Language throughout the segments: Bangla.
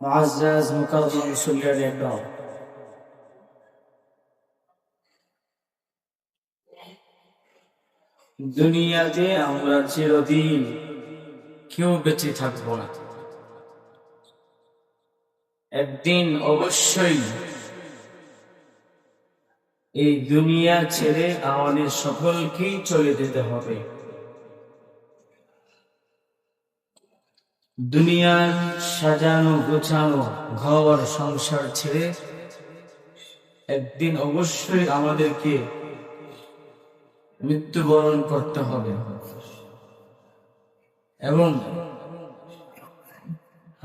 মুআজ্জাজ মুকাররম মুসল্লিয়ান একরাম, দুনিয়াতে আমরা চিরদিন কেউ বেঁচে থাকবো না। একদিন অবশ্যই এই দুনিয়া ছেড়ে আমাদের সকলকেই চলে যেতে হবে। দুনিয়ার সাজানো গোছানো ঘর সংসার ছেড়ে একদিন অবশ্যই আমাদেরকে মৃত্যুবরণ করতে হবে এবং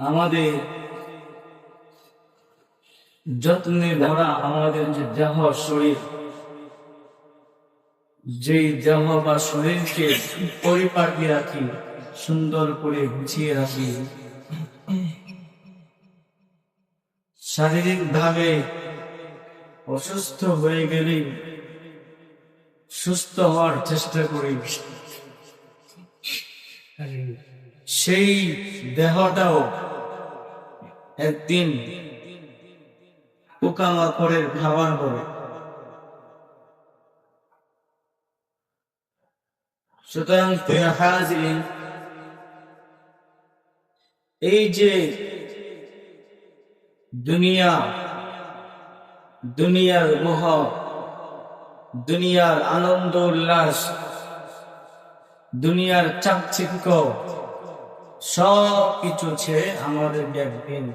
আমাদের যত্নে ভরা আমাদের যে দেহ শরীর, যেই দেহ বা শরীরকে পরিপাটি রাখি, সুন্দর করে গুছিয়ে রাখি, শারীরিক ভাবে অসুস্থ হয়ে গেলে সুস্থ হওয়ার চেষ্টা করি, সেই দেহটাও একদিন পোকামাকড়ের খাবার হবে। সুতরাং এই যে দুনিয়ার মোহ, দুনিয়ার আনন্দ উল্লাস, দুনিয়ার চাকচিক্য সব কিছু ছেড়ে আমাদের একদিন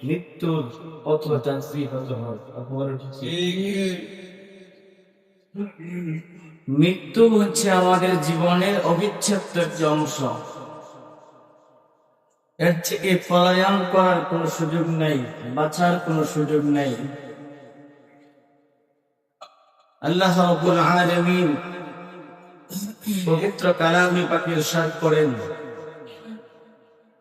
মৃত্যুর পথযাত্রী হতে হবে। মৃত্যু হচ্ছে আমাদের জীবনের অবিচ্ছেদ্য একটি অংশ। এর থেকে পলায়ন করার কোনো সুযোগ নেই, বাঁচার কোনো সুযোগ নেই। আল্লাহ রাব্বুল আলামিন পবিত্র কালামে পাকে ইরশাদ করেন,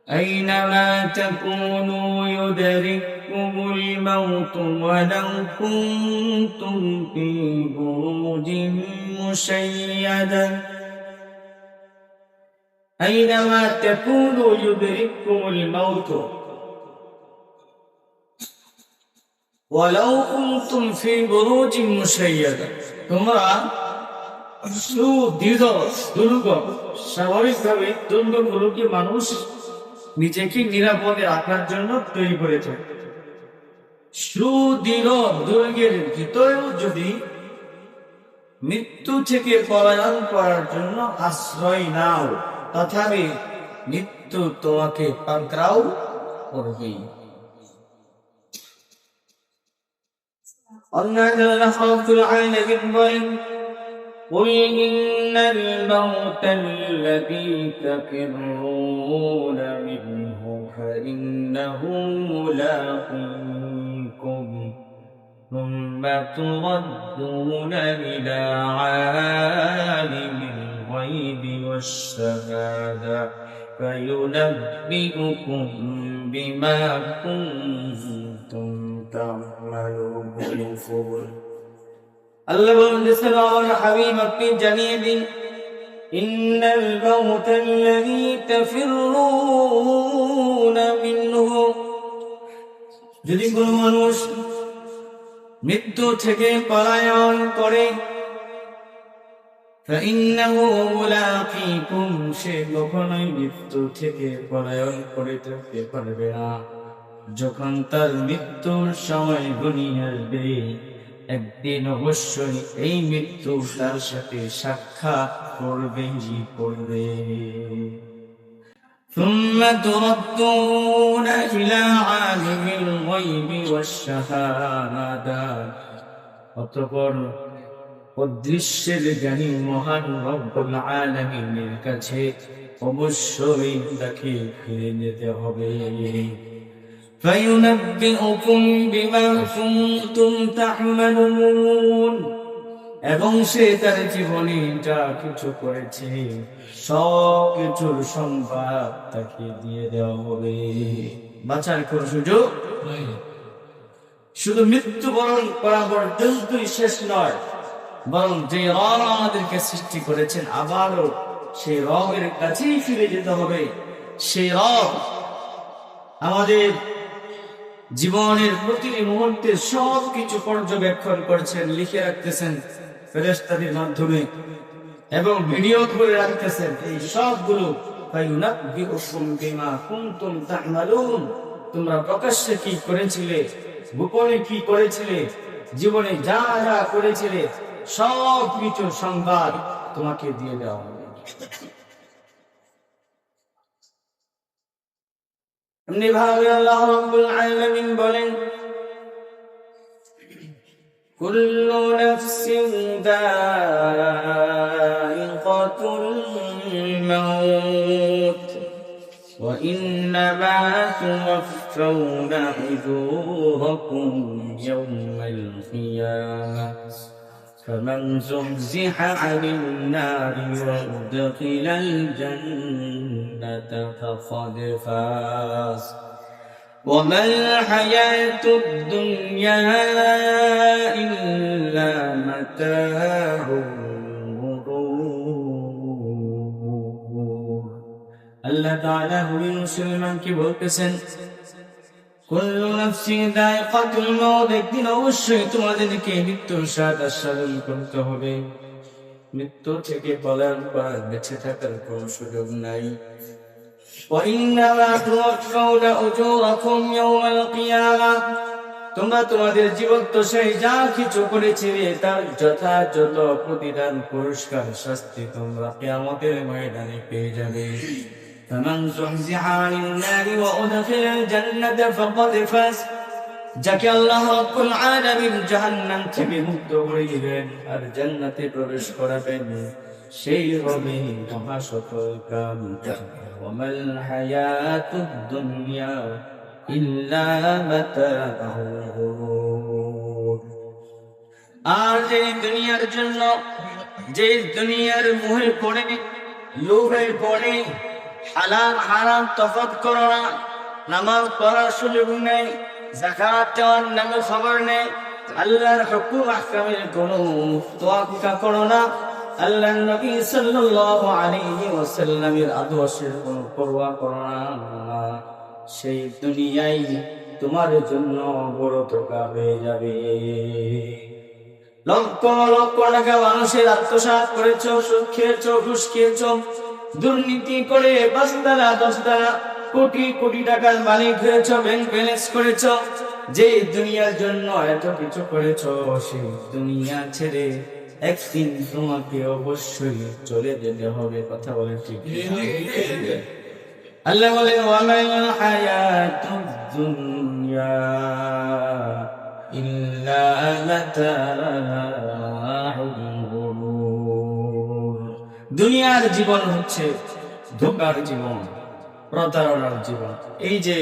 আইনামা তাকুনু ইউদরিকুমুল মাউত ওয়ালাউ কুনতুম ফি বুরুজিন মুশাইয়াদা। আইনামা তাকুনু ইউদরিকুমুল মাউত ওয়ালাউ কুনতুম ফি বুরুজিন মুশাইয়াদা। তোমরা সুদৃঢ় দুর্গ, স্বাভাবিকভাবে দুর্গগুলোকে মানুষ নিজেকে নিরাপদে রাখার জন্য তৈরি করেছে। সুদৃঢ় দুর্গের ভিতরেও যদি মৃত্যু থেকে পলায়ন করার জন্য আশ্রয় নাও, তথাপি মৃত্যু তোমাকে পাকড়াও করবেই। আল্লাহ রাব্বুল আলামিন বলেন, قل إن الموت الذي تفرون منه فإنه ملاقيكم ثم تردون إلى عالم الغيب والشهادة فينبئكم بما كنتم تعملون। আল্লাহ বলেন, আমার হাবিব আপনি জানিয়ে দিন, ইন্নাল মাউতাল্লাযী তাফিররুনা মিনহু, যদি কোন মানুষ মৃত্যু থেকে পলায়ন করে, ফাইন্নাহু মুলাকীকুম, সে কখনোই মৃত্যু থেকে পলায়ন করতে পারবে না। যখন তার মৃত্যুর সময় ঘনিয়ে আসবে, একদিন অবশ্যই এই মৃত্যু তার সাথে সাক্ষাৎ করবে। ثم تردون إلى عالم الغيب والشهادة, অতঃপর অদৃশ্যের জ্ঞানী মহান রব্বুল আলামিনের কাছে অবশ্যই তাকে ফিরে যেতে হবে। فَيُنَبِّئُكُم بِمَا كُنتُمْ تَعْمَلُونَ, এবং সে তার জীবনে যা কিছু করেছে সব কিছুর সংবাদ তাকে দিয়ে দেওয়া হবে। বাঁচার কোনো সুযোগ নেই। শুধু মৃত্যুবরণ করা পর্যন্তই শেষ নয়, বরং যে রব আমাদেরকে সৃষ্টি করেছেন আবারও সেই রবের কাছেই ফিরে যেতে হবে। সেই রব আমাদের জীবনের প্রতিটি মুহূর্তে সবকিছু পর্যবেক্ষণ করছেন, লিখে রাখতেছেন ফেরেশতাদের মাধ্যমে এবং ভিডিও করে রাখতেছেন। এই সবগুলো ফায়ুনাব্বিউকুম বিমা কুনতুম তা'মালুন, তোমরা প্রকাশ্যে কি করেছিলে, গোপনে কি করেছিলে, জীবনে যা যা করেছিলে সব কিছু সংবাদ তোমাকে দিয়ে দেওয়া হবে। এমনি ভাবে আল্লাহ রাব্বুল আলামিন বলেন, কুল্লু নাফসিন যায়িকাতুল মাউত ওয়া ইন্নামা তুওয়াফাউনা উজুরাকুম ইয়াওমাল কিয়ামাহ فمن زحزح عن النار وأدخل الجنة فقد فاز وما الحياة الدنيا إلا متاع الغرور। আল্লাহ তাআলা হুই মুসলমানকে বলতেছেন, কুল্লু নাফসিন যায়িকাতুল মাউত, একদিন অবশ্যই তোমাদেরকে মৃত্যুর স্বাদ আস্বাদন করতে হবে। মৃত্যু থেকে পালার বা বেঁচে থাকার কোনো সুযোগ নাই। ওয়া ইন্নামা তুওয়াফাউনা উজুরাকুম ইয়াওমাল কিয়ামাহ, তোমরা তোমাদের জীবদ্দশায় যা কিছু করেছিলে তার যথাযথ প্রতিদান, পুরস্কার, শাস্তি তোমরা কিয়ামতের ময়দানে পেয়ে যাবে। فمن زحزح عن النار وأدخل الجنة فقد فاز, যাকে আল্লাহ রাব্বুল আলামিন জাহান্নাম থেকে মুক্ত করে দিবেন আর জান্নাতে প্রবেশ করাবেন, সেই হবে মহাসফলকাম। ওয়ামাল হায়াতুদ দুনিয়া ইল্লা মাতাউল গুরুর, আর যে দুনিয়ার জন্য, যে দুনিয়ার মোহে পড়ে, লোভে পড়ে হালাল হারাম তফাৎ করো না, নামাজ পড়ার সুযোগ নেই, যাকাত দেওয়ার নামে খবর নেই, আল্লাহর হুকুম আহকামের কোনো তোয়াক্কা করো না, আল্লাহর নবী সাল্লাল্লাহু আলাইহি ওয়াসাল্লামের আদর্শের কোনো পরোয়া করো না, সেই দুনিয়ায় তোমার জন্য বড় ধোঁকা হয়ে যাবে। লক্ষ লক্ষ টাকা মানুষের আত্মসাৎ করেছ, সুদ খেয়েছ, ঘুষ খেয়েছ, দুর্নীতি করে 5 তালা 10 তালা কোটি কোটি টাকার মালিক হয়েছ, ব্যাংক ব্যালেন্স করেছ, যে দুনিয়ার জন্য এত কিছু করেছ, সেই দুনিয়া ছেড়ে একদিন তোমাকে অবশ্যই চলে যেতে হবে। কথা বলেন ঠিক? আল্লাহ বলে, ওয়ামাল হায়াতুদ দুনিয়া ইল্লা মাতাউল গুরুর, দুনিয়ার জীবন হচ্ছে ধোঁকার জীবন, প্রতারণার জীবন। এই যে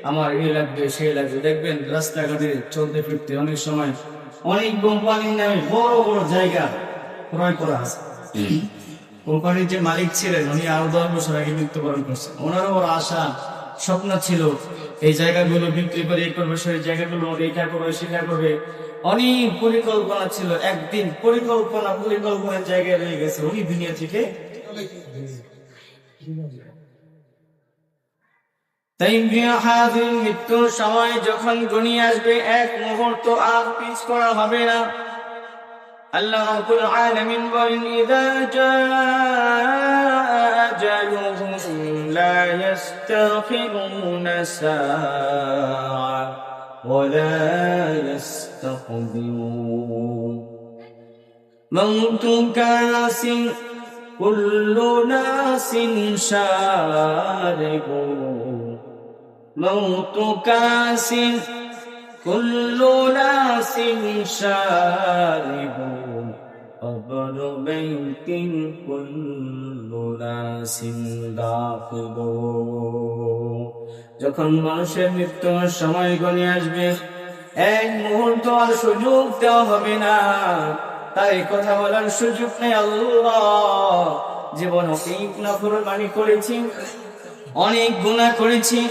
আমার এই লাগবে সেই লাগবে, দেখবেন রাস্তাঘাটে চলতে ফিরতে অনেক সময় অনেক কোম্পানির নামে বড় বড় জায়গা ক্রয় করা আছে। কোম্পানির যে মালিক ছিলেন উনি আরো 10 বছর আগে মৃত্যুবরণ করছেন। ওনারও বড় আশা স্বপ্ন ছিল এই জায়গাগুলো বিক্রি করে এই করবে, সেই জায়গাগুলো এইটা করবে সেটা করবে, অনেক পরিকল্পনা ছিল। একদিন পরিকল্পনার জায়গায় রয়ে গেছে, উনি দুনিয়া থেকে তাই মৃত্যুর সময় যখন ঘনিয়ে আসবে, এক মুহূর্ত আর পিছ করা হবে না। আল্লাহ রাব্বুল আলামিন বলেন, ইযা জাআ আজালুহুম লা ইস্তাখিরুনা সাআ ওয়া লা ইস্তাকদিমুন। মাউতু কাসিন কুল্লু নাসিন শারিবু, মাউতু কাসিন কুল্লু নাসিন শারিবু, কবরু বাইতিন কুল্লু নাসিন দাখিলু। যখন মানুষের মৃত্যুর সময় ঘনিয়ে আসবে, এক মুহূর্ত আর সুযোগ দেওয়া হবে না, তাই কথা বলার সুযোগ নেই। আল্লাহ, জীবন অনেক নাফরমানি করেছি, অনেক গুনাহ করেছি,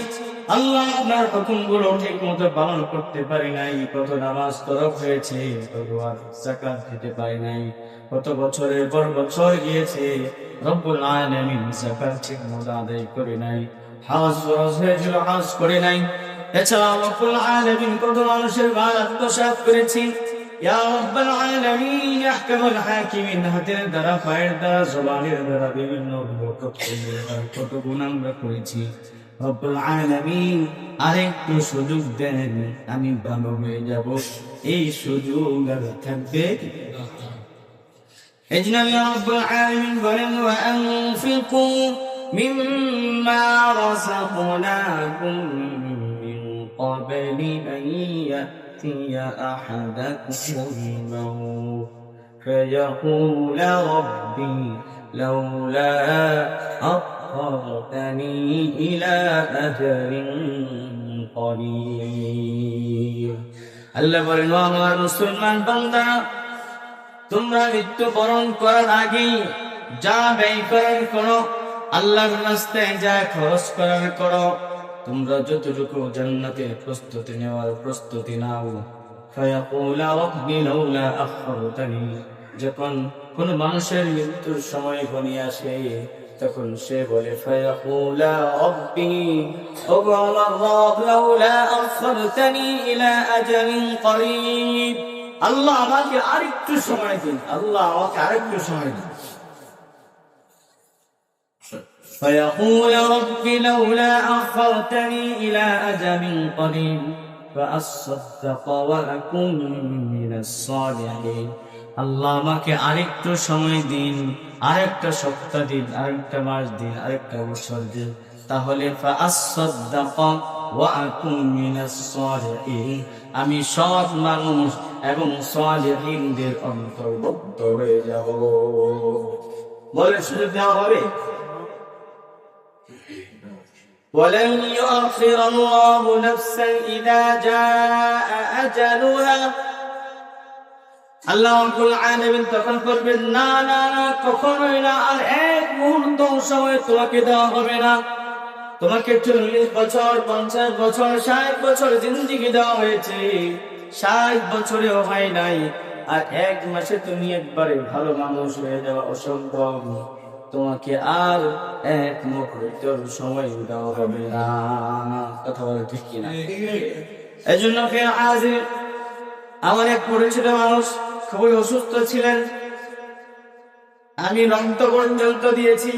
আল্লাহ আপনার হুকুমগুলো ঠিক মতো পালন করতে পারি নাই, কত নামাজ তরক হয়েছে, কত যাকাত দিতে পারি নাই, কত বছরের পর বছর গিয়েছে, রব্বুল আলামিন যাকাত ঠিক মতো আদায় করে নাই, হজ ফরজ হয়েছিল হজ করে নাই, এছাড়া রব্বুল আলামিন কত মানুষের ভার আত্মসাৎ করেছি। ইয়া রব্বুল আলামিন আহকামুল হাকিমিন, হাতের দ্বারা, পায়ের দ্বারা, জবানের দ্বারা বিভিন্ন কত গুনাহ আমরা করেছি। রব্বুল আলামিন আরেকটু সুযোগ দেন, আমি ভালো হয়ে যাব। এই সুযোগ আর থাকবে। اجنبي رب العالمين بلن وأنفقوا مما رزقناكم من قبل أن يأتي أحدكم الموت فيقول ربي لولا أخرتني إلى أجل قريب الله بلن وأمر مسلمان بندا তোমরা মৃত্যুবরণ করার আগে যা ব্যয় করার করো, আল্লাহর রাস্তায় যা খরচ করার করো। তোমরা যতটুকু জান্নাতের প্রস্তুতি নেওয়ার প্রস্তুতি নাও। ফায়াকুলা রাব্বি লাউলা আখরতানি, যখন কোন মানুষের মৃত্যুর সময় ঘনিয়ে আসে তখন সে বলে ফায়াকুলা রাব্বি, ওগো আমার রব, লাউলা আখরতানি ইলা আজালিন করিব, আল্লাহ আমাকে আরেকটু সময় দিন, আল্লাহ আমাকে আরেকটু সময় দিন। فيقول رب لولا أخرتني إلى أجل قريب فأصدق وأكن من الصالحين, আল্লাহ আমাকে আরেকটু সময় দিন, আরেকটা সপ্তাহ দিন, আরেকটা মাস দিন, আরেকটা বছর দিন, তাহলে فأصدق وأكن من الصالحين, আমি সৎ মানুষ এবং সালেহীনদের অন্তর্ভুক্ত হয়ে যাব। বলে সুযোগ দেওয়া হবে। ولن يؤخر الله نفسا إذا جاء أجلها, আল্লাহ রাব্বুল আলামিন তখন করবেন না না না, কখনোই না, আর এক মুহূর্ত সময় তোমাকে দেওয়া হবে না। তোমাকে 40 বছর, 50 বছর, 60 বছর জিন্দেগি দেওয়া হয়েছে, 60 বছরেও হয় নাই, আর এক মাসে তুমি একবারে ভালো মানুষ হয়ে যাওয়া অসম্ভব। তোমাকে আর এক মুহূর্তের সময় দেওয়া হবে না। কথা বলে ঠিক কিনা? এই জন্য আমার এক পরিচিত মানুষ খুবই অসুস্থ ছিলেন, আমি রক্ত পর্যন্ত দিয়েছি।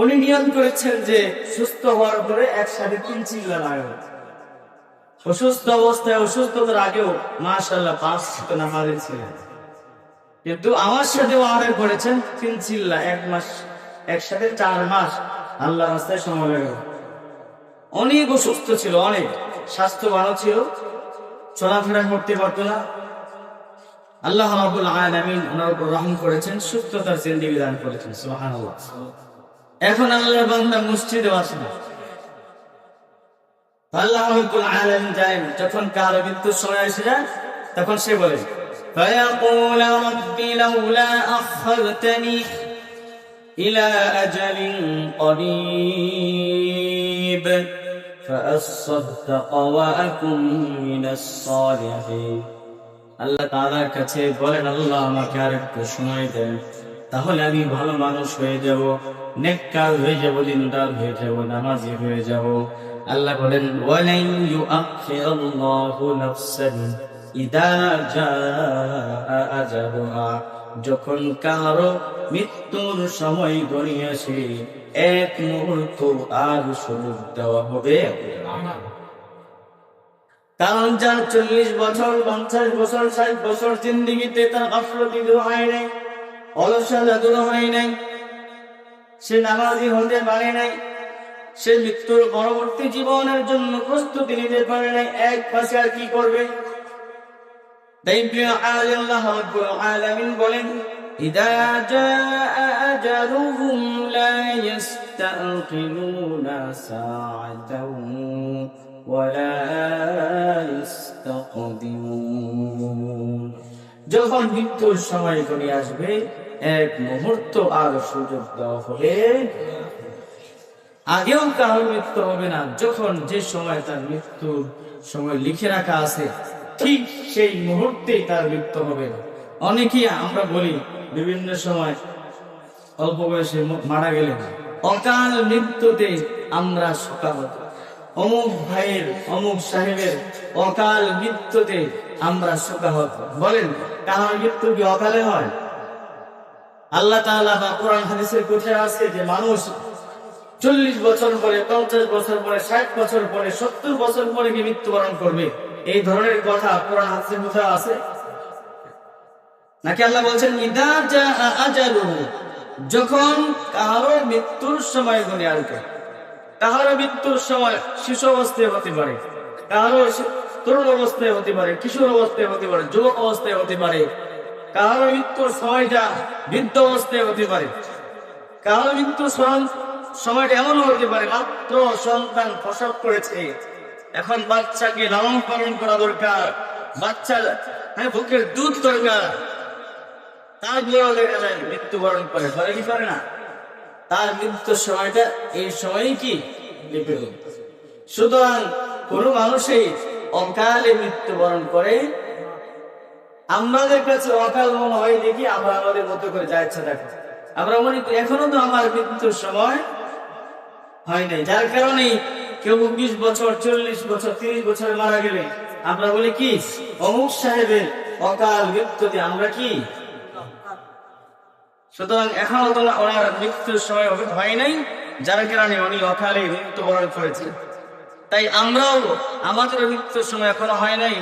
উনি নিয়ম করেছেন যে সুস্থ হওয়ার পরে একসাথে 3 চিল্লা লাগাবে। অসুস্থ অবস্থায়, অসুস্থতার আগেও মাশাআল্লাহ 5 ওয়াক্ত নামাজ ছিলেন, কিন্তু আমার সাথেও আরে করেছেন 3 চিল্লা, 1 মাস একসাথে 4 মাস আল্লাহর রাস্তায় সময় লাগাবে। অনেক অসুস্থ ছিল, অনেক স্বাস্থ্য ভালো ছিল, চলাফেরা করতে পারতো না। আল্লাহ রাব্বুল আলামিন ওনার উপর রহম করেছেন, সুস্থতার জিন্দেগি দান করেছেন। সুবহানাল্লাহ। এখন আল্লাহর বান্দা মসজিদে আসে না। আল্লাহ রাব্বুল আলামিন জানেন যখন কারো মৃত্যুর সময় এসে যায় তখন সে বলে فيقول رب لولا أخرتني إلى أجل قريب فأصدق وأكن من الصالحين, আল্লাহ তাআলার কাছে বলেন আল্লাহ আমাকে আরেকটু সময় দেন, তাহলে আমি ভালো মানুষ হয়ে যাব, নেককার হয়ে যাব, দিনদার হয়ে যাব, নামাজি হয়ে যাব। আল্লাহ বলেন ওয়ালান ইউআখিরাল্লাহু নাফসান ইযা জাআ আজালুহা, যখন কারো মৃত্যুর সময় ঘনিয়ে আসে এক মুহূর্ত আর সুযোগ দেওয়া হবে না। কারণ যার 40 বছর, 50 বছর, 60 বছর জিন্দেগিতে তার গাফলতি দূর হয় নাই, অলসতা দূর হয় নাই, সে নামাজি হতে পারে নাই, সে মৃত্যুর পরবর্তী জীবনের জন্য প্রস্তুতি নিতে পারে নাই, এক পাশে আর কি করবে? তাই আল্লাহ রাব্বুল আলামিন বলেন ইদা জাআ আজালুহুম লা ইস্তাখিরুনা সাআতান ওয়া লা ইস্তাকদিমুন, যখন মৃত্যুর সময় ঘনিয়ে আসবে এক মুহূর্ত আর সুযোগ দেওয়া হবে। আগেও কারোর মৃত্যু হবে না, যখন যে সময় তার মৃত্যুর সময় লিখে রাখা আছে ঠিক সেই মুহূর্তেই তার মৃত্যু হবে। অনেকেই আমরা বলি বিভিন্ন সময় অল্প বয়সে মারা গেলে অকাল মৃত্যুতে আমরা শোকাহত, অমুক ভাইয়ের অমুক সাহেবের অকাল মৃত্যুতে আমরা শোকাহত। বলেন, কার মৃত্যু কি অকালে হয়? আল্লাহ তাআলা বা কোরআন হাদিসের কথায় আছে যে মানুষ 40 বছর পরে, 50 বছর পরে, 60 বছর পরে, 70 বছর পরে কি মৃত্যুবরণ করবে। এই ধরনের কথা কোরআন হাদিসের কোথায় আছে নাকি? আল্লাহ বলছেন ইদা জাআ আজালুহু, যখন কারো মৃত্যুর সময় ঘনিয়ে আসবে। কারো মৃত্যুর সময় শিশু অবস্থায় হতে পারে, কারো তরুণ অবস্থায় হতে পারে, কিশোর অবস্থায় হতে পারে, যুবক অবস্থায় হতে পারে, কারো মৃত্যুর সময়টা বৃদ্ধ অবস্থায় হতে পারে, কারো মৃত্যুর সময়টা এমন হতে পারে মাত্র সন্তান প্রসব করেছে, এখন বাচ্চাকে লালন পালন করা দরকার, বাচ্চা বুকের দুধ দরকার, তারপরেও দেখা যায় মৃত্যুবরণ করে কি করে না? তার মৃত্যুর সময়টা এই সময়ই কি? সুতরাং কোন মানুষই অকালে মৃত্যুবরণ করে আমাদের কাছে অকাল মনে হয় দেখি আমরা আমাদের মতো করে যা ইচ্ছা দেখো, আমরা মনে করি এখনো তো আমার মৃত্যুর সময় হয় নাই, যার কারণে কেউ 20 বছর, 40 বছর, 30 বছর মারা গেলে আমরা বলি কি অমুক সাহেবের অকাল মৃত্যুতে আমরা কি। সুতরাং এখনো তো ওনার মৃত্যুর সময় হয় নাই, যার কারণে উনি অকালে মৃত্যুবরণ করেছেন। তাই আমরাও আমাদের মৃত্যুর সময় এখনো হয় নাই,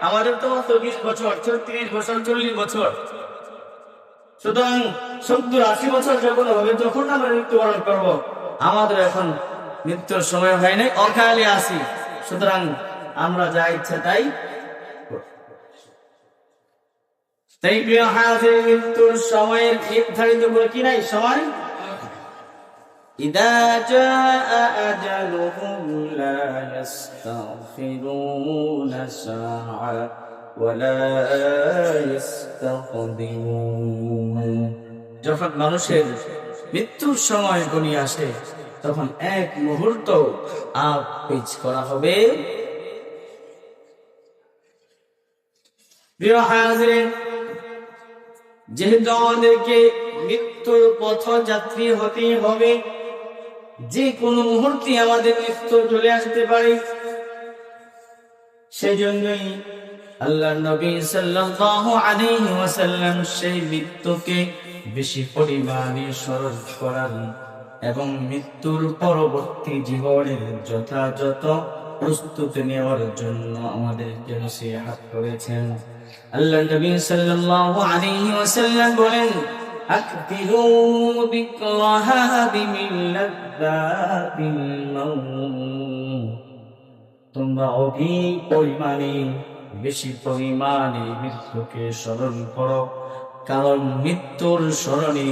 আমাদের তো 20 বছর, 30 বছর, 40 বছর। সুতরাং 70-80 বছর যখন হবে তখন আমরা মৃত্যুবরণ করবো, আমাদের এখন মৃত্যুর সময় হয় নাই, অকালে আসি। সুতরাং আমরা যা ইচ্ছা তাই মৃত্যুর সময়ের নির্ধারিত করে কি নাই সময়। ইদা জাআ আজালুহুম লা ইস্তাগফিরুনা সাআ ওয়া লা ইস্তাকদিমুন, যখন মানুষের মৃত্যুর সময় ঘনিয়ে আসে তখন এক মুহূর্ত আগ পিছ করা হবে। প্রিয় হাজিরিন, যেহেতু আমাদেরকে মৃত্যুর পথযাত্রী হতে হবে, যে কোনো মুহূর্তে আমাদের মৃত্যু চলে আসতে পারে, সেজন্যই আল্লাহর নবী সাল্লাল্লাহু আলাইহি ওয়াসাল্লাম সেই মৃত্যুকে বেশি পরিমাণে স্মরণ করান এবং মৃত্যুর পরবর্তী জীবনের যথাযথ প্রস্তুতি নেওয়ার জন্য আমাদেরকে নসিহত করেছেন। আল্লাহর নবী সাল্লাল্লাহু আলাইহি ওয়াসাল্লাম বলেন, আকতিরু বিকরাহা বিমিল্লাযাতিল মাউত, তোমরা অধিক পরিমাণে, বেশি পরিমাণে মৃত্যুকে স্মরণ করো, কারণ মৃত্যুর স্মরণে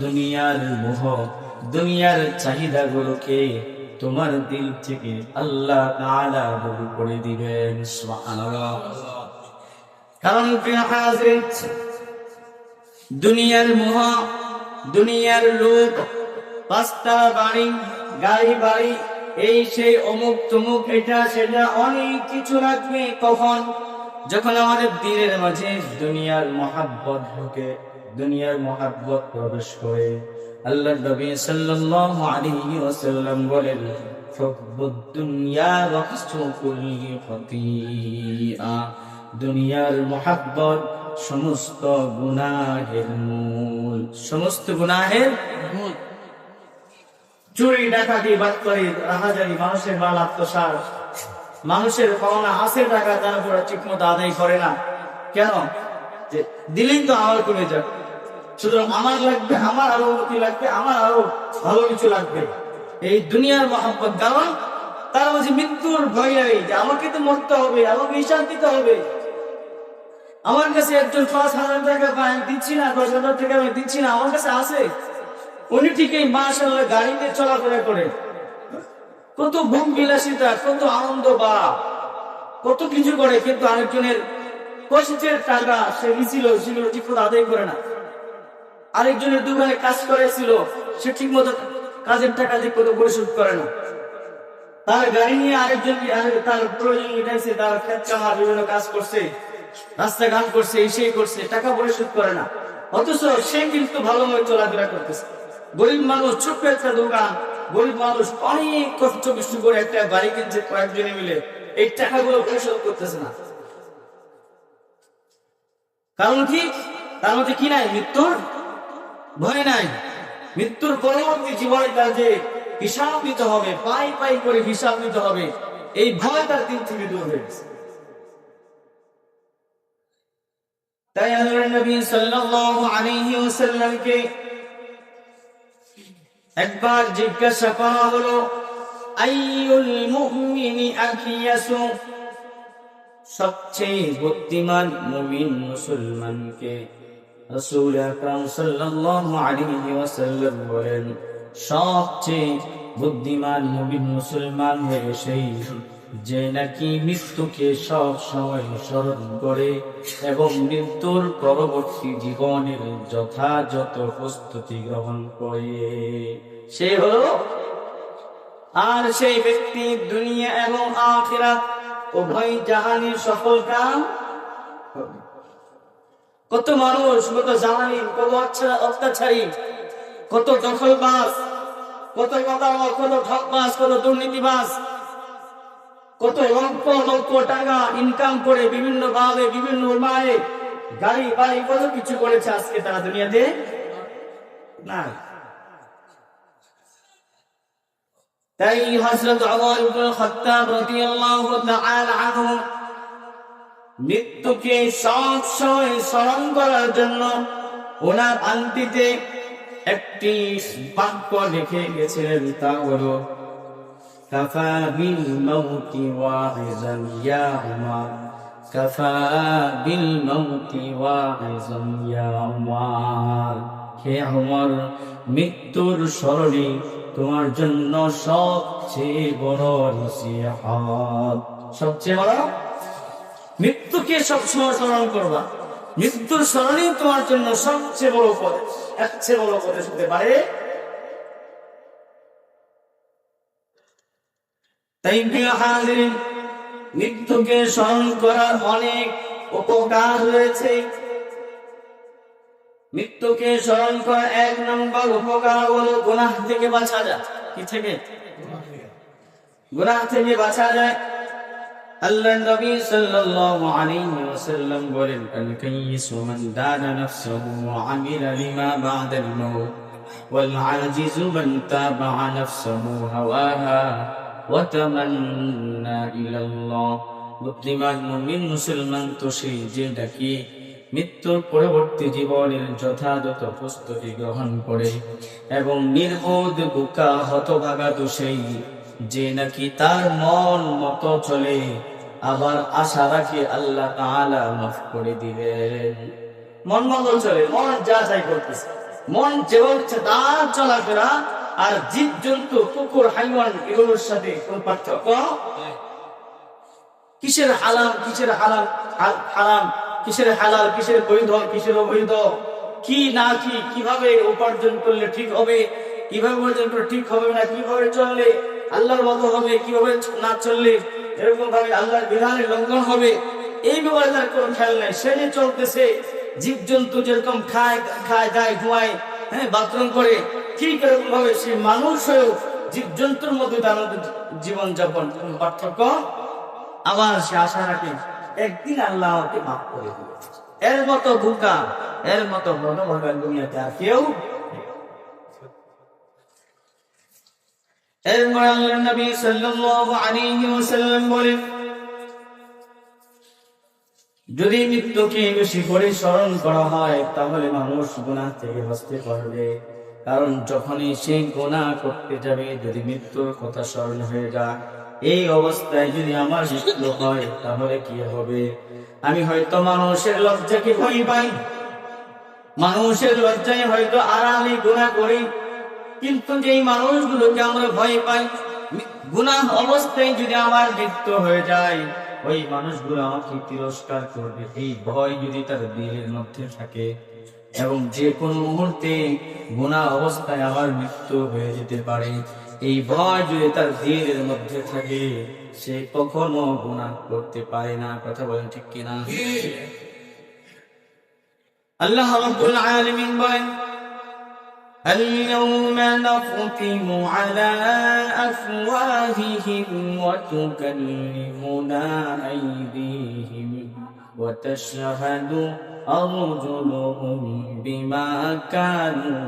দুনিয়ার মোহ, দুনিয়ার চাহিদাগুলোকে তোমার দিল থেকে আল্লাহ তাআলা দূর করে দিবেন। সুবহানাল্লাহ। কারণ প্রিয় হাজিরিন, দুনিয়ার মোহ, দুনিয়ার লোভ, পাঁচটা বাড়ি, গাড়ি বাড়ি, এই সেই অমুক তমুক, এটা সেটা অনেক কিছু লাগবে। কখন? যখন আমাদের দিলের মাঝে দুনিয়ার মহাব্বত ঢোকে, দুনিয়ার মহাব্বত প্রবেশ করে। আল্লাহর নবী সাল্লাল্লাহু আলাইহি ওয়াসাল্লাম বলেন, হুব্বুদ দুনিয়া রাসু কুল্লি খতিআ, দুনিয়ার মহাব্বত সমস্ত গুনাহের মূল, সমস্ত গুনাহের মূল। চুরি, ডাকাতি, বাটপারি, রাহাজানি, মানুষের মাল আত্মসাৎ, মানুষের পাওনা হাসের টাকা যারা পুরো ঠিক মতো আদায় করে না। কেন? যে দিলেই তো আমার কমে যাবে, সুতরাং আমার লাগবে, আমার আরো উন্নতি লাগবে, আমার আরো ভালো কিছু লাগবে, এই দুনিয়ার মহাব্বত। কারণ তার মাঝে মৃত্যুর ভয় নেই, যে আমাকে তো মরতে হবে, আমাকে হিসাব দিতে হবে। আমার কাছে একজন 5,000 টাকা পায়, দিচ্ছি না, 10,000 টাকা আমি দিচ্ছি না, আমার কাছে আছে, উনি ঠিকই মাশাআল্লাহ গাড়িতে চলাফেরা করে, কত ভোগ বিলাসিতা, কত আনন্দ বা কত কিছু করে, কিন্তু আরেকজনের কষ্টের টাকা সে নিছিল, সেগুলো ঠিক মতো আদায় করে না। আরেকজনের দোকানে কাজ করেছিল, সে ঠিক মতো কাজের টাকা ঠিক মতো পরিশোধ করে না। তার গাড়ি নিয়ে আরেকজন তার প্রয়োজন মিটাইছে, তার ক্ষেত কামার বিভিন্ন কাজ করছে, রাস্তাঘাট করছে, সেই করছে, টাকা পরিশোধ করে না। অথচ সে কিন্তু ভালোভাবে চলাফেরা করতেছে। গরিব মানুষ, ছোট্ট একটা দোকান, গরিব মানুষ অনেক কষ্ট কষ্ট করে একটা বাড়ি কিনছে কয়েকজনে মিলে, এই টাকাগুলো পরিশোধ করতেছে না। কারণ কি? তার মধ্যে কি নাই? মৃত্যুর ভয় নাই। মৃত্যুর পরবর্তী জীবনে তার যে হিসাব দিতে হবে, পাই পাই করে হিসাব দিতে হবে, এই ভয় তার দিন থেকে দূর হয়ে গেছে। তাই আল্লাহর নবী সাল্লাল্লাহু আলাইহি ওয়াসাল্লামকে একবার জিজ্ঞাসা করা হলো, আইয়ুল মুমিনি আখিয়াসু, সবচেয়ে বুদ্ধিমান মুমিন মুসলমানকে? রাসূল আকরাম সাল্লাল্লাহু আলাইহি ওয়াসাল্লাম বলেন, সবচেয়ে বুদ্ধিমান মুমিন মুসলমান হলো সেই যে নাকি মৃত্যুকে সব সময় স্মরণ করে এবং মৃত্যুর পরবর্তী জীবনের যথাযথ প্রস্তুতি গ্রহণ করে। সে হলো, আর সেই ব্যক্তি দুনিয়া এবং আখিরাত উভয় জাহানের সফল কাম। কত মানুষ, কত জালিম, কত অত্যাচারী, কত দখলবাজ, কত কত ঠকবাজ, কত দুর্নীতিবাজ, কত লক্ষ লক্ষ টাকা ইনকাম করে বিভিন্ন ভাবে বিভিন্ন উপায়ে গাড়ি বাড়ি কত কিছু করেছে, আজকে তারা দুনিয়াতে না। তাই হযরত ওমর ইবনে খাত্তাব রাদিয়াল্লাহু তাআলা আনহু মৃত্যুকে সব সময় স্মরণ করার জন্য ওনার আংটিতে একটি বাক্য লিখে গেছিলেন, তা হলো, কাফা বিল মাউতি ওয়াইজান ইয়া উমর, কাফা বিল মাউতি ওয়াইজান ইয়া উমর। হে উমর, মৃত্যুর স্মরণে তোমার জন্য সবচেয়ে বড় নসিহত, সবচেয়ে বড়, মৃত্যুকে সবসময় স্মরণ করবা। মৃত্যুর স্মরণই তোমার জন্য সবচেয়ে বড় পথ, সবচেয়ে বড় পথে হতে পারে। তাই প্রিয় হাজিরিন, মৃত্যুকে স্মরণ করার অনেক উপকার রয়েছে। মৃত্যুকে স্মরণ করার এক নম্বর উপকার হলো গুনাহ থেকে বাঁচা যায়। কি থেকে? গুনাহ থেকে বাঁচা যায়। আল্লাহর নবী সাল্লাল্লাহু আলাইহি ওয়াসাল্লাম বলেন, আল কাইয়িসু মান দানা নাফসাহু ওয়া আমিলা লিমা বা'দাল মাউত ওয়াল আজিজু মান তাবা'a নাফসাহু হাওয়াহা ওয়া তামান্না ইলাল্লাহ। বুদ্ধিমান মুমিন মুসলমান তো সেই যে নাকি মৃত্যুর পরবর্তী জীবনের যথাযথ প্রস্তুতি গ্রহণ করে এবং নির্বোধ বোকা হতভাগা তো সেই যে নাকি তার মন মতো চলে, আবার আশা রাখি আল্লাহ তাআলা মাফ করে দিবেন। মন মতো চলে, মন যা চাই করতেছে, মন যেমন তার চলাফেরা, আর জীব জন্তু কুকুর হাইওয়ান এগুলোর সাথে কোন পার্থক্য? কিসের হালাল, কিসের হালাল হারাম, কিসের হালাল, কিসের বৈধ, কিসের অবৈধ, কি না কি, কিভাবে উপার্জন করলে ঠিক হবে, কিভাবে উপার্জন করলে ঠিক হবে না, কিভাবে চললে আল্লাহর মতো হবে, কিভাবে না চললে এরকম ভাবে আল্লাহর বিধানের লঙ্ঘন হবে, এই ব্যাপারে তার কোনো খেয়াল নাই। সে যে চলতেছে, জীব জন্তু যেরকম খায় দায় ঘুমায়, বাথরুম করে, ঠিক এরকম ভাবে সে মানুষ হয়েও জীব জন্তুর মধ্যে তার জীবন যাপন, পার্থক্য। আবার সে আশা রাখে একদিন আল্লাহ আমাকে মাফ করে দিবে। এর মতো বোকা, এর মতো মনোভাবের দুনিয়াতে আর কেউ। এরপর আল্লাহর নবী সাল্লাল্লাহু আলাইহি ওয়াসাল্লাম বলেন, যদি মৃত্যুকে বেশি করে স্মরণ করা হয় তাহলে মানুষ গুনাহ থেকে বাঁচতে পারবে। কারণ যখনই সে গুনাহ করতে যাবে, যদি মৃত্যুর কথা স্মরণ হয়ে যায়, এই অবস্থায় যদি আমার মৃত্যু হয় তাহলে কি হবে? আমি হয়তো মানুষের লজ্জাকে ভয় পাই, মানুষের লজ্জায় হয়তো আড়ালে গুনাহ করি, কিন্তু যেই মানুষগুলোকে আমরা ভয় পাই, গুনাহ অবস্থায় যদি আমার মৃত্যু হয়ে যায়, ওই মানুষগুলো আমাকে তিরস্কার করবে। এই ভয় যদি তার দিলের মধ্যে থাকে এবং যে কোনো মুহূর্তে গুনাহ অবস্থায় আমার মৃত্যু হয়ে যেতে পারে, এই ভয় যদি তার দিলের মধ্যে থাকে, সে কখনো গুনাহ করতে পারে না। কথা বলেন ঠিক কিনা? আল্লাহ রাব্বুল আলামিন বলেন, اليوم نختم على أفواههم وتكلمنا أيديهم وتشهد أرجلهم بما كانوا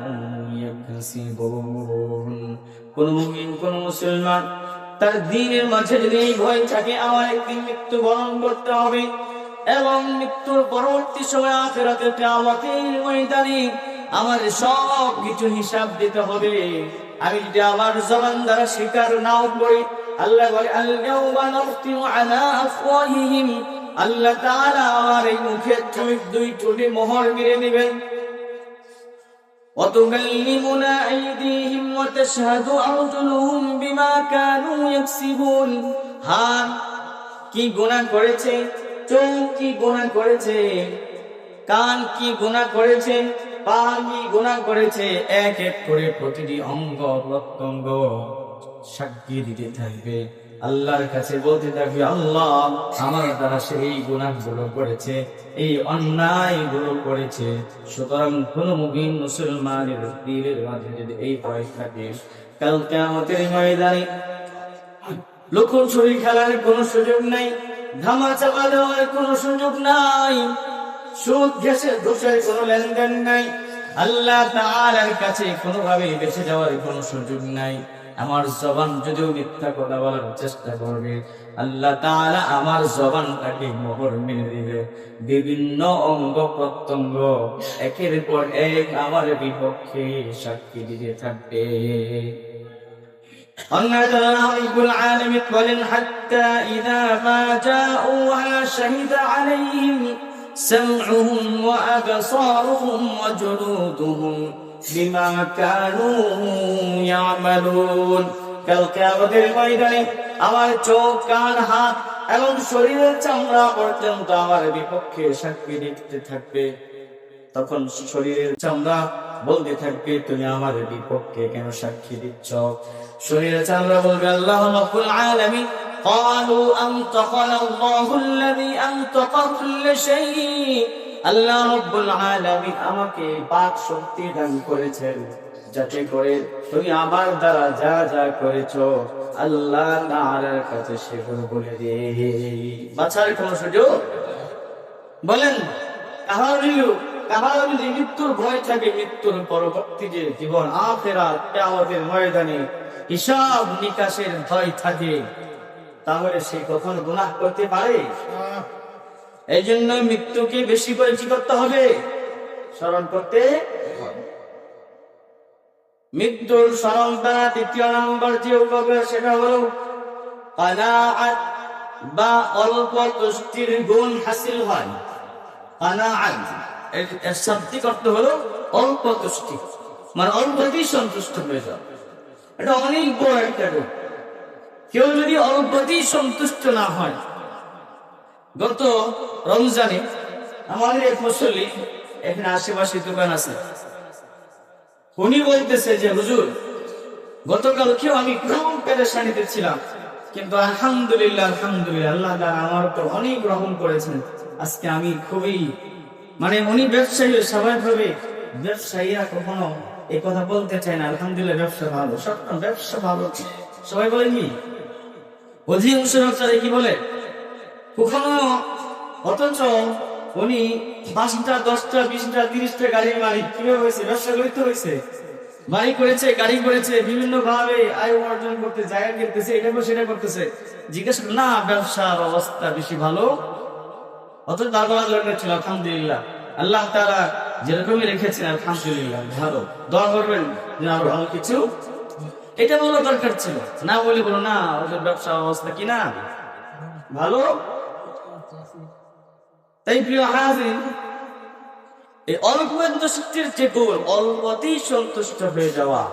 يكسبون কোন মুমিন কোন মুসলমান তার দ্বীনের মাঝে যদি এই ভয় থাকে আমার একদিন মৃত্যুবরণ করতে হবে এবং মৃত্যুর পরবর্তী সময় আখিরাতে কিয়ামতের ময়দানে আমার সব কিছু হিসাব দিতে হবে। আমি যদি আমার জবান দ্বারা স্বীকার নাও করি, আল্লাহ বলে আল-ইয়াওমা নাখতিমু আলা আফওয়াহিহিম, আল্লাহ তাআলা আমার এই মুখের দুই ঠোঁটে মোহর মেরে নেবেন। ওয়া তুকাল্লিমুনা আইদিহিম ওয়া তাশহাদু আরজুলুহুম বিমা কানু ইয়াকসিবুন। হাত কি গুনাহ করেছে, চোখ কি গুনাহ করেছে, কান কি গুনাহ করেছে, পা কি গুনাহ করেছে, এক এক করে প্রতিটি অঙ্গ প্রত্যঙ্গ সাক্ষী দিতে থাকবে, আল্লাহর কাছে বলতে থাকবে আল্লাহ আমার দ্বারা সেই গুনাহগুলো করেছে, এই অন্যায়গুলো করেছে। সুতরাং কোন মুমিন মুসলমানের দিলের মাঝে যদি এই ভয় থাকে, কাল কিয়ামতের ময়দানে লুকোচুরি খেলার কোনো সুযোগ নাই, ধামাচাপা দেওয়ার কোনো সুযোগ নাই, সুদ ঘুষের কোনো লেনদেন নাই, আল্লাহ তাআলার কাছে কোনোভাবে বেঁচে যাওয়ার কোনো সুযোগ নাই। আমার জবান যদিও মিথ্যা কথা বলার চেষ্টা করবে, আল্লাহ তাআলা আমার জবানটাকে মোহর মেরে দিবে। বিভিন্ন অঙ্গ প্রত্যঙ্গ একের পর এক আমার বিপক্ষে সাক্ষী দিতে থাকবে। রব্বুল আলামিন বলেন হাত্তা ইযা মা জাউহা শাহিদা আলাইহিম সামউহুম ওয়া আবসারুহুম ওয়া জুলুদুহুম বিমা কানু ইয়ামালুন। কাল কিয়ামতের ময়দানে আমার চোখ, কান, হাত এবং শরীরের চামড়া পর্যন্ত আমার বিপক্ষে সাক্ষী দিতে থাকবে। তখন শরীরের চামড়া বলতে থাকবে তুমি আমার বিপক্ষে কেন সাক্ষী দিচ্ছ? শরীরের চামড়া বলবে আল্লাহ রাব্বুল আলামিন قالوا أنطقنا الله الذي أنطق كل شيء, আল্লাহ রাব্বুল আলামিন আমাকে বাক শক্তি দান করেছেন যাতে করে তুমি আমার দ্বারা যা যা করেছো আল্লাহ তাআলার কাছে সেগুলো বলে দিয়ে বাঁচার কোন সুযোগ। বলেন কাহার যদি মৃত্যুর ভয় থাকে, মৃত্যুর পরবর্তী যে জীবন আখিরাত কিয়ামতের ময়দানে হিসাব নিকাশের ভয় থাকে, তাহলে সে কখন গুনাহ করতে পারে? এই জন্য মৃত্যুকে বেশি করে কি করতে হবে? স্মরণ করতে। মৃত্যুর স্মরণ দ্বারা দ্বিতীয় নম্বর যে উপকার সেটা হলো কানাআত বা অল্প তুষ্টির গুণ হাসিল হয়। কানাআত এর শাব্দিক অর্থ হলো অল্প তুষ্টি, মানে অল্পতেই সন্তুষ্ট হয়ে যাওয়া। এটা অনেক বড় একটা গুণ। কেউ যদি অল্পতেই সন্তুষ্ট না হয়, গত রমজানে আমাদের এক মুসল্লি, এখানে আশেপাশে দোকান আছে, উনি বলতেছে যে হুজুর গতকালকেও আমি খুব পেরেশানিতে ছিলাম, কিন্তু আলহামদুলিল্লাহ আল্লাহ তাআলা আমার উপর অনেক রহম করেছেন। আজকে আমি খুবই উনি ব্যবসায়ী, স্বাভাবিকভাবে ব্যবসায়ীরা কখনো এই কথা বলতে চায় না আলহামদুলিল্লাহ ব্যবসা ভালো, সত্য ব্যবসা ভালো সবাই বলে কি, অধিকাংশ ব্যবসায়ী কি বলে কখনো, অথচ উনি 5টা 10টা 20টা 30টা গাড়ির মালিক। কিভাবে হয়েছে? ব্যবসা করতে হয়েছে, বাড়ি করেছে, গাড়ি করেছে, বিভিন্ন ভাবে আয় উপার্জন করতে, জায়গা কিনতেছে, এটা সেটা করতেছে। জিজ্ঞেস না ব্যবসার অবস্থা বেশি ভালো, অথচ তারপর ছিল আলহামদুলিল্লাহ, আল্লাহ তাআলা যেরকমই রেখেছেন আলহামদুলিল্লাহ ভালো। দোয়া করবেন যে আরো ভালো কিছু, এটা বলা দরকার ছিল, না বলে বলো না ওদের ব্যবসা অবস্থা কি না ভালো। তাই প্রিয় হাজির, এই অল্প সন্তুষ্টির যে গুণ, অল্পতেই সন্তুষ্ট হয়ে যাওয়া,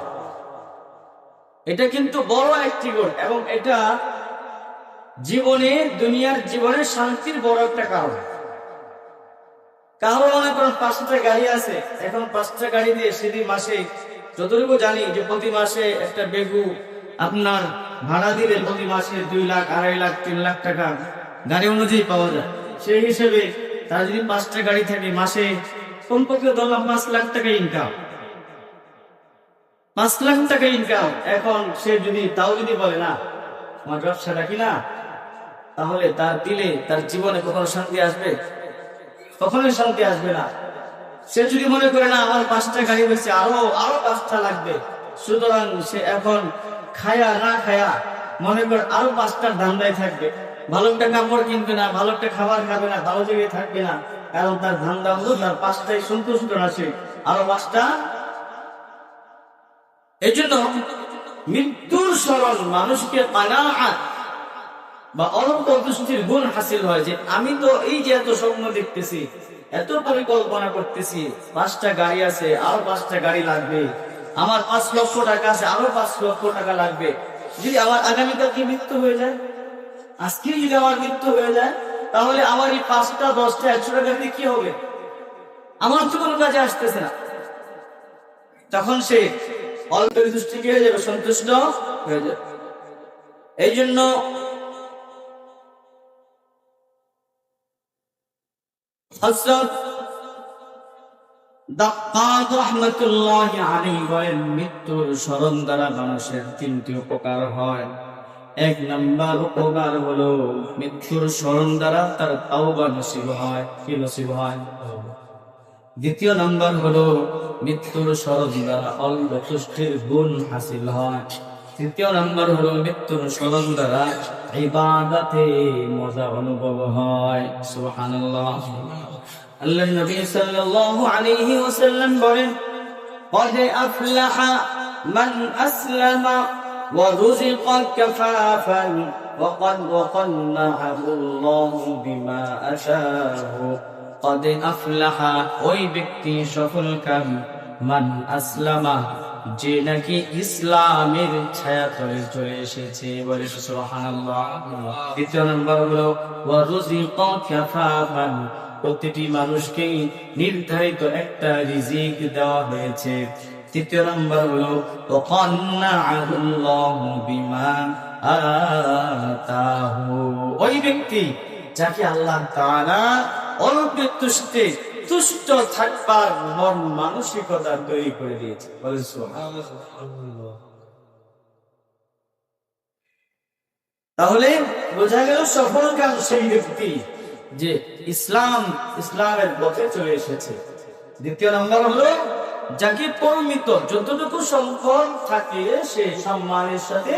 এটা কিন্তু বড় একটি গুণ, এবং এটা দুনিয়ার জীবনের শান্তির বড় একটা কারণ। কারো মনে করেন 5টা গাড়ি আছে, এখন 5টা গাড়ি দিয়ে সেদিন মাসে যতটুকু জানি যে প্রতি মাসে একটা বেগু আপনার ভাড়া দিলে প্রতি মাসে 2 লাখ 2.5 লাখ 3 লাখ টাকা গাড়ি অনুযায়ী পাওয়া যায়। সেই হিসেবে তার যদি 5টা গাড়ি থাকে, মাসে কমপক্ষে 10 লাখ 5 লাখ টাকা ইনকাম। 5 লাখ টাকা ইনকাম, এখন সে যদি তাও যদি বলে না আমার ব্যবসাটা কি না, তাহলে তার দিলে তার জীবনে কখনো শান্তি আসবে? কখনোই শান্তি আসবে না। সে যদি মনে করে না আমার 5টা গাড়ি হয়েছে, আরো 5টা লাগবে, সুতরাং সে এখন খায়া না খায়া মনে করে আরো 5টার ধান্দায় থাকবে। ভালো একটা কাপড় কিনবে না, ভালো একটা খাবার খাবে না, ভালো জায়গায় থাকবে না, কারণ তার ধান্দা হলো তার 5টাই সন্তুষ্ট আছে, আরো 5টা। এই জন্য মৃত্যুর স্মরণ মানুষকে কানাআত বা অল্পতুষ্টির গুণ হাসিল হয়, যে আমি তো এই যে এত স্বপ্ন দেখতেছি, এত পরিকল্পনা করতেছি, 5টা গাড়ি আছে, আরো 5টা গাড়ি লাগবে, আমার 5 লক্ষ টাকা আছে, আরো 5 লক্ষ টাকা লাগবে। যদি আমার আগামীকাল কি মৃত্যু হয়ে যায়, আজকে যদি আমার মৃত্যু হয়ে যায়, তাহলে আমার এই 5টা 10টা 100 টাকা দিয়ে কি হবে? আমার তো কোনো কাজে আসতেছে না। তখন সে অল্প তুষ্টি হয়ে যাবে, সন্তুষ্ট হয়ে যাবে। এই জন্য হযরত দাক্কাক রাহমাতুল্লাহি আলাইহি বলেন, মৃত্যুর স্মরণ দ্বারা মানুষের 3টি উপকার হয়। 1 নাম্বার উপকার হলো মৃত্যুর স্মরণ দ্বারা তার তাওবা নসিব হয়। কি নসিব হয়? 2য় নাম্বার হলো মৃত্যুর স্মরণ দ্বারা অল্প তুষ্টির গুণ হাসিল হয়। 3য় নাম্বার হলো মৃত্যুর স্মরণ দ্বারা ইবাদতে মজা অনুভব হয়। সুবহানাল্লাহ। আল্লাহর নবী সাল্লাল্লাহু আলাইহি ওয়াসাল্লাম বলেন, قد أفلح من أسلم ورزق كفافا وقد وقنعه الله بما أتاه। قد أفلح ওই ব্যক্তি সফলকাম, মান আসলামা যে নাকি ইসলামের ছায়াতলে চলে এসেছে। বলে সুবহানাল্লাহ। 3য় নম্বর হলো ওয়ারুজিকা কাফাফান, প্রতিটি মানুষকে নির্ধারিত একটা রিজিক দেওয়া হয়েছে। 3য় নম্বর হলো ওয়াকান্নাআহুল্লাহু বিমা আতাহু, ওই ব্যক্তি যাকে আল্লাহ তাআলা অল্প তুষ্টে তুষ্ট থাকবার মন মানসিকতা তৈরি করে দিয়েছে। বলেন সুবহানাল্লাহ। তাহলে বোঝা গেল সফলকাম সেই ব্যক্তি যে ইসলামের পথে চলে এসেছে। 2য় নম্বর হলো যাকে পরিমিত যতটুকু সম্পদ থাকে সে সম্মানের সাথে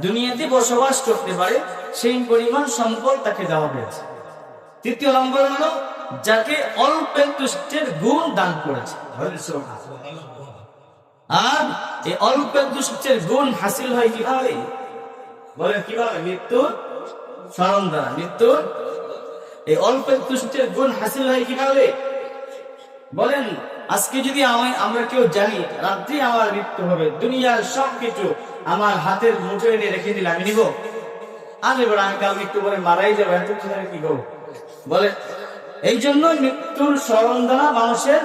দুনিয়াতে বসবাস করতে পারে, সেই পরিমাণ সম্পদ তাকে দেওয়া হয়েছে। 3য় নম্বর হলো যাকে অল্প তুষ্টের গুণ দান করেছে। আর এই অল্প তুষ্টের গুণ হাসিল হয় কিভাবে? বলেন কিভাবে? মৃত্যুর স্মরণ দ্বারা। মৃত্যুর এই অল্প তুষ্টের গুণ হাসিল হয় কিভাবে? বলেন আজকে যদি আমরা কেউ জানি রাত্রি আমার মৃত্যু হবে, দুনিয়ার সবকিছু আমার হাতের মুঠোয় এনে রেখে দিলে আমি নিব? আর এবার আমি কাল মৃত্যু করে মারাই যাবো, এত কি করবো? বলে এই জন্য মৃত্যুর স্মরণ দ্বারা মানুষের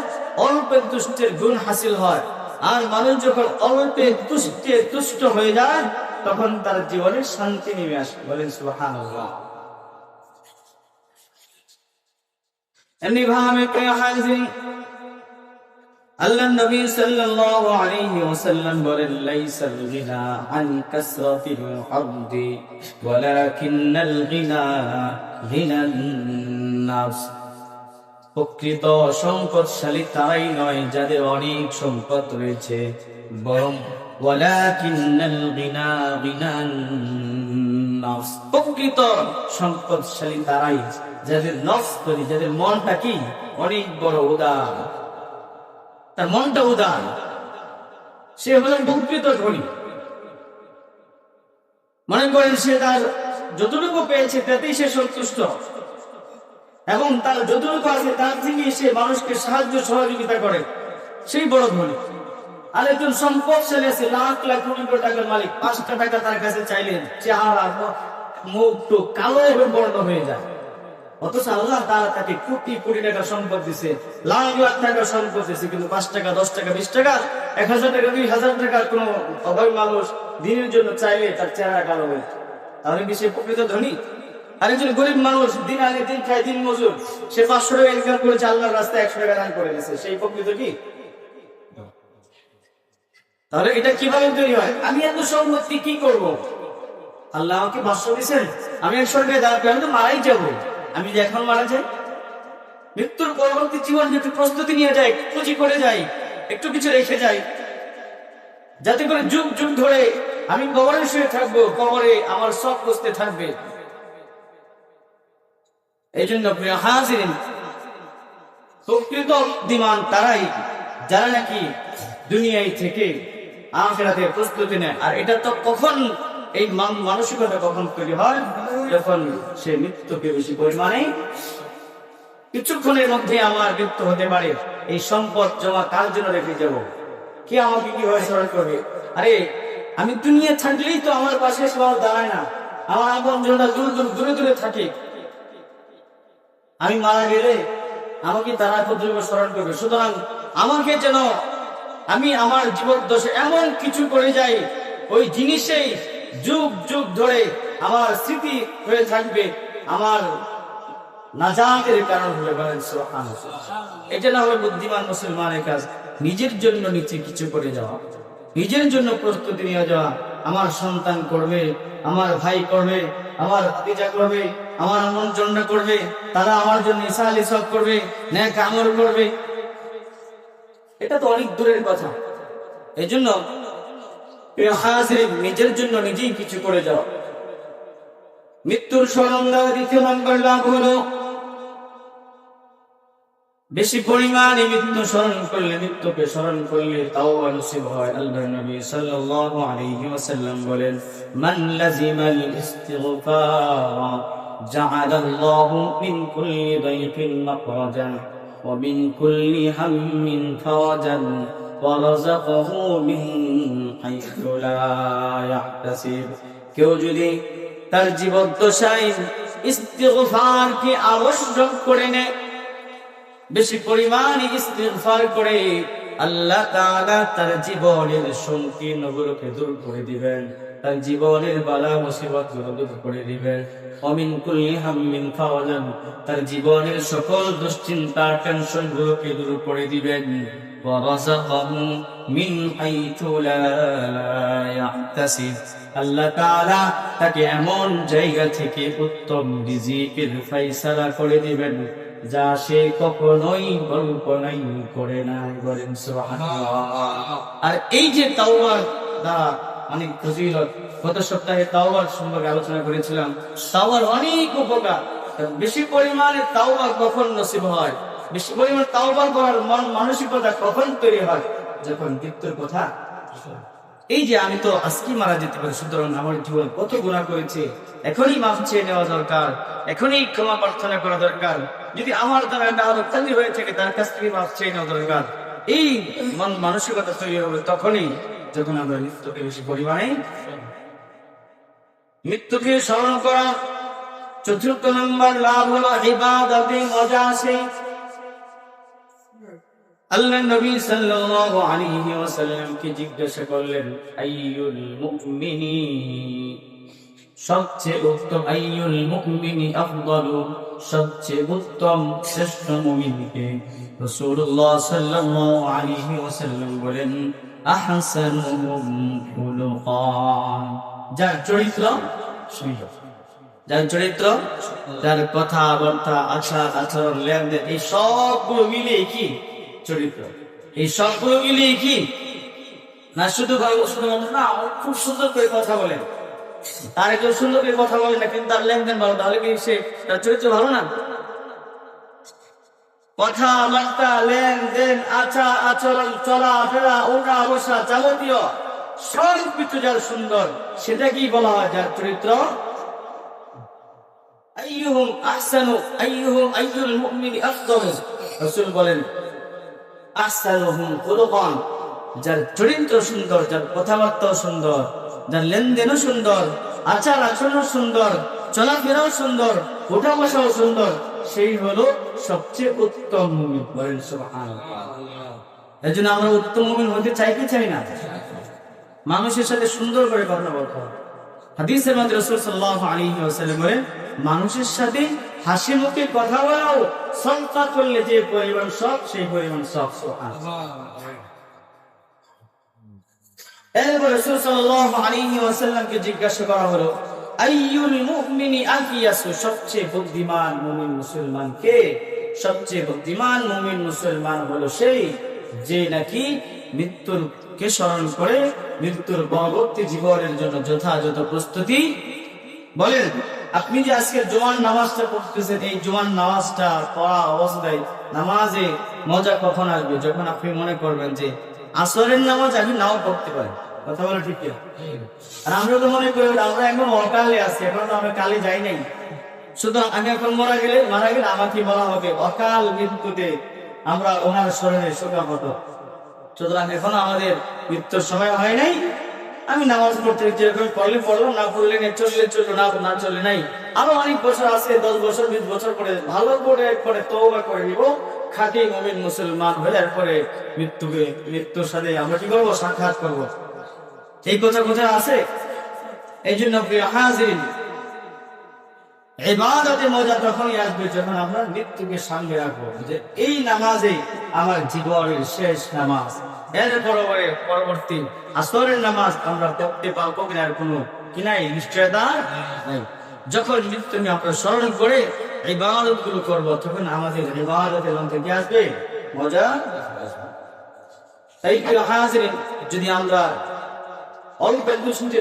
অল্প তুষ্টের গুণ হাসিল হয়। আর মানুষ যখন অল্প তুষ্ট হয়ে যায় তখন তার জীবনে শান্তি নেমে আসে। বলেন সুবহানাল্লাহ। এমনি ভাবে আল্লাহ নবী সাল্লাল্লাহু আলাইহি ওয়াসাল্লাম বলেন, লাইসাল গিনা আন কাসরাতিল আরদি ওয়ালাকিন্নাল গিনা গিনান নাফস। প্রকৃত সম্পদশালী তারাই নয় যাদের অনেক সম্পদ রয়েছে, বরং ওয়ালাকিন্নাল গিনা গিনান নাফস। প্রকৃত সম্পদশালী তারাই যাদের নফস, যাদের মনটা কি অনেক বড় উদার, তার মনটা উদার, সে হলেন প্রকৃত ধনী। মনে করেন সে তার যতটুকু পেয়েছে তাতেই সে সন্তুষ্ট, এবং তার যতটুকু আছে তার থেকে সে মানুষকে সাহায্য সহযোগিতা করে, সেই বড় ধনী। আর একজন সম্পদশালী আছে, লাখ লাখ কোটি কোটি টাকার মালিক, 5টা টাকা তার কাছে চাইলেন চেহারা মুখ তো কালো এবং বর্ণ হয়ে যায়, অথচ আল্লাহ তাআলা তাকে কোটি কোটি টাকা সম্পদ দিছে, লাখ লাখ টাকা সম্পদ দিছে, কিন্তু 5 টাকা 10 টাকা 20 টাকা 1000 টাকা 2000 টাকা কোন অভাবী মানুষ দিনের জন্য চাইলে তার চেহারা কালো হয়ে, তাহলে কি সে প্রকৃত ধনী? আরেকজন গরিব মানুষ দিন আগে দিন খায়, দিন মজুর, সে 500 টাকা ইনকাম করেছে, আল্লাহর রাস্তায় 100 টাকা দান করে দিয়েছে, সেই প্রকৃত কি? তাহলে এটা কিভাবে তৈরি হয়? আমি এত সম্পত্তি কি করব? আল্লাহ আমাকে ভাষ্য দিয়েছেন আমি এক সরকারে দাঁড়াতে আমি তো মারাই যাবো। আমি যে এখন মারা যাই, মৃত্যুর পরবর্তী জীবন একটু প্রস্তুতি নিয়ে যাই, পুঁজি করে যাই, একটু কিছু রেখে যাই, যাতে করে যুগ যুগ ধরে আমি কবরে শুয়ে থাকবো, কবরে আমার সব বসতে থাকবে। এই জন্য প্রিয় হাজিরিন, প্রকৃত বুদ্ধিমান তারাই যারা নাকি দুনিয়ায় থেকে আখিরাতের প্রস্তুতি নেয়। আর এটা তো কখন এই মানসিকতা কখন তৈরি হয়? যখন সে মৃত্যুকে বেশি পরিমাণে, কিছুক্ষণের মধ্যে আমার মৃত্যু হতে পারে, এই সম্পদ জমা কার জন্য রেখে যাব? কে আমাকে কিভাবে স্মরণ করবে? আরে আমি দুনিয়া থাকলেই তো আমার পাশে এসে দাঁড়ায় না, আমার আপনজনরা দূরে দূরে থাকে। আমি মারা গেলে আমাকে তারা কতটুকু স্মরণ করবে? সুতরাং আমাকে যেন আমি আমার জীবদ্দশে এমন কিছু করে যাই, ওই জিনিসেই যুগ যুগ ধরে আমার স্মৃতি হয়ে থাকবে, আমার নাজাতের কারণ হয়ে বলেন সুবহানাল্লাহ। এটা না হলে বুদ্ধিমান মুসলমানের কাজ নিজের জন্য নিচে কিছু করে যাওয়া, নিজের জন্য প্রস্তুতি নিয়ে যাওয়া। আমার সন্তান করবে, আমার ভাই করবে, আমার ভাতিজা করবে, আমার আমন্ত্রণ করবে, তারা আমার জন্য ইসাল ইসব করবে, নেক আমল করবে। এটা তো অনেক দূরের কথা। এই জন্য নিজের জন্য নিজেই কিছু করে যাও। মৃত্যুর স্মরণ দেওয়া দ্বিতীয় নম্বর লাভ হলো, বেশি পরিমাণে মৃত্যু স্মরণ করলে, মৃত্যুকে স্মরণ করলে তাওবা নসিব হয়। আল্লাহর নবী সাল্লাল্লাহু আলাইহি ওয়াসাল্লাম বলেন, মান লাজিমাল ইস্তিগফার জাআলাল্লাহু মিন কুল্লি দাইফিন মাখরাজান ওয়া মিন কুল্লি হাম্মিন ফারাজান ওয়া রাযাকাহু মিন হাইথু লা ইয়াহতাসিব। কেউ যদি তার জীবদ্দশায় ইস্তিগফারকে আবশ্যক করে নেয়, বেশি পরিমাণে ইস্তিগফার করে, আল্লাহ তাআলা তার জীবনের সংকীর্ণগুলোকে দূর করে দিবেন, তার জীবনের বালা মুসিবতগুলো দূর করে দিবেন। ওমিন কুল্লি হাম্মিন ফাওয়াজান, তার জীবনের সকল দুশ্চিন্তা টেনশনগুলোকে দূর করে দিবেন। ওয়া রাযাকাহু মিন হাইথু লা ইয়াহতাসিব, আল্লাহ তাআলা তাকে এমন জায়গা থেকে উত্তম রিজিকের ফয়সালা করে দিবেন যা সে কখনোই কল্পনাই করে না। বলেন সুবহানাল্লাহ। আর এই যে তাওবার দ্বারা অনেক ফজিলত, গত সপ্তাহে তাওবার সম্পর্কে আলোচনা করেছিলাম। তাওবার অনেক উপকার। বেশি পরিমাণে তাওবা কখন নসিব হয়, বেশি পরিমাণে তাওবা করার মানসিকতা কখন তৈরি হয়? যখন মৃত্যুর কথা। এই যে আমি তো আজকে মারা যেতে পারি, সুতরাং আমার জীবন কত গুনাহ করেছে, এখনই মাফ চেয়ে নেওয়া দরকার, এখনই ক্ষমা প্রার্থনা করা দরকার। যদি আমার দ্বারা আরো খালি হয়ে থাকে, তার কাছ থেকে মাফ চেয়ে নেওয়া দরকার। এই মানসিকতা তৈরি হবে তখনই যখন আমরা মৃত্যুকে বেশি পরিমাণে, মৃত্যুকে স্মরণ করা। চতুর্থ নম্বর লাভ হলো ইবাদতে মজা আছে। আল্লাহ নবী সাল্লাল্লাহু আলাইহি ওয়াসাল্লাম কে জিজ্ঞাসা করলেন, আইয়ুল মুমিনি, সবচেয়ে উত্তম, আইয়ুল মুমিনি আফদালু, সবচেয়ে উত্তম শ্রেষ্ঠ মুমিন কে? রাসূলুল্লাহ সাল্লাল্লাহু আলাইহি ওয়াসাল্লাম বলেন, আহসানুহুম খুলুকান, যার চরিত্র সুন্দর, যার চরিত্র, যার কথাবার্তা, আচার আচরণ, লেনদেন, এই সবগুলো মিলে কি চরিত্র? এই সবগুলো মিলে কি না শুধু না খুব সুন্দর করে কথা বলেন, তার কেউ সুন্দর করে কথা বলে না কিন্তু তার লেনদেন ভালো, তাহলে কি সে তার চরিত্র ভালো না? কথাবার্তা, লেনদেন, আচার আচরণ, চলাফেরা, ওঠা বসা, যাবতীয় সব কিছু যার সুন্দর, সেটা কি বলা হয়? যার চরিত্র। আইয়ুহুম আহসানু, আইয়ুল মুমিনি আফদালু, রাসূল বলেন আহসানুহুম খুলুকান, যার চরিত্র সুন্দর, যার কথাবার্তা সুন্দর, যার লেনদেনও সুন্দর, আচার আচরণ সুন্দর, চলাফেরাও সুন্দর, ওঠা বসাও সুন্দর, সেই হলো সবচেয়ে উত্তম মুমিন। বলেন সুবহানাল্লাহ। এর জন্য আমরা উত্তম মুমিন হতে চাই কি চাই না? মানুষের সাথে সুন্দর করে কথা বলতে হবে। হাদিসের মধ্যে রাসূল সাল্লাল্লাহু আলাইহি ওয়াসাল্লাম বলেন, মানুষের সাথে হাসি মুখে কথা বলাও সদকা করলে যে পরিমাণ সব, সেই পরিমাণ সব। সুবহানাল্লাহ। এরপর রাসূল সাল্লাল্লাহু আলাইহি ওয়াসাল্লামকে জিজ্ঞাসা করা হলো, আইয়ুল মুমিনি আকিয়াসু, সবচেয়ে বুদ্ধিমান মুমিন মুসলমান কে? সবচেয়ে বুদ্ধিমান মুমিন মুসলমান হলো সেই যে নাকি মৃত্যুকে স্মরণ করে মৃত্যুর পরবর্তী জীবনের জন্য যথাযথ প্রস্তুতি। বলেন, আপনি যে আজকে জোয়ান নামাজটা পড়তেছেন, এই জোয়ান নামাজটা পড়া অবস্থায় নামাজে মজা কখন আসবে? যখন আপনি মনে করবেন যে আসরের নামাজ আমি নাও পড়তে পারি। কথা বলে ঠিক না? আর আমরা তো মনে করি আমরা এখন অকালে আছি, এখন তো আমরা কালে যাই নাই, সুতরাং আমি এখন মারা গেলে আমাকে বলা হবে অকাল মৃত্যুতে আমরা ওনার স্মরণে শোকাহত। সুতরাং এখন আমাদের মৃত্যুর সময় হয় নাই, আমি নামাজ পড়তে যেরকম পড়লে পড়লো, না পড়লে চললে চললো, না চললে নাই। আরো অনেক বছর আছে, 10 বছর 20 বছর পরে ভালো করে তওবা করে নিব, খাঁটি মুমিন মুসলমান হয়ে এরপরে মৃত্যুর সাথে আমরা কি করবো? সাক্ষাৎ করব। এই কথা কোথায় আছে? এই জন্য প্রিয় হাজিরিন, ইবাদতে মজা তখনই আসবে যখন আমরা মৃত্যুকে সামনে রাখবো, যে এই নামাজে আমার জীবনের শেষ নামাজ, এর পরবর্তী আসরের নামাজ আমরা পড়তে পারবো কিনার কোনো নিশ্চয়তা নাই। যখন মৃত্যু আমরা স্মরণ করে ইবাদত গুলো করবো, তখন আমাদের ইবাদতের মধ্যে কি আসবে? মজা আসবে। তাই প্রিয় হাজিরিন, যদি আমরা অল্প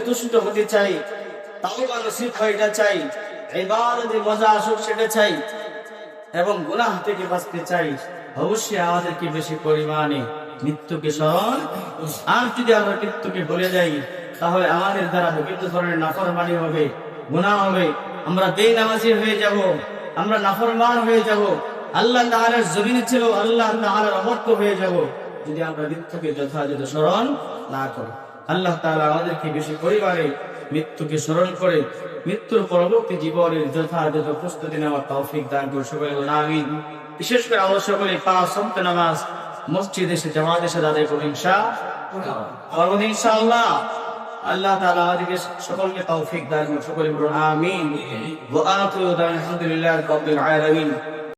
দূষিত হতে চাই, তাওবা নসিব হইতে চাই, ইবাদতে মজা আসুক সেটা চাই, এবং গুনাহ থেকে বাঁচতে চাই, অবশ্যই আমাদেরকে বেশি পরিমাণে মৃত্যুকে স্মরণ। আর যদি আমরা মৃত্যুকে ভুলে যাই, তাহলে আমাদের দ্বারা বিভিন্ন ধরনের নাফরমানি হবে, গুনাহ হবে, আমরা বেনামাজি হয়ে যাব, আমরা নাফরমান হয়ে যাব, আল্লাহ তাআলার জমিনে ছিল আল্লাহ তাআলার অমর্ত্য হয়ে যাব, যদি আমরা মৃত্যুকে যথাযথ স্মরণ না করি। আল্লাহ তাআলা আমাদেরকে বেশি পরিমাণে মৃত্যুকে স্মরণ করে মৃত্যুর পরবর্তী জীবনের যথাযথ প্রস্তুতি নেওয়ার তৌফিক দান করুন। সকলে বলুন আমিন। বিশেষ করে আমরা সকলে 5 ওয়াক্ত নামাজ মসজিদে এসে জামাতে সাথে আদায় করুন ইনশাআল্লাহ। আল্লাহ তাআলা আমাদেরকে সকলকে তৌফিক দান করুন। সকলে বলুন আমিন। ওয়া আখিরু দাওয়ানা আলহামদুলিল্লাহি রাব্বিল আলামিন।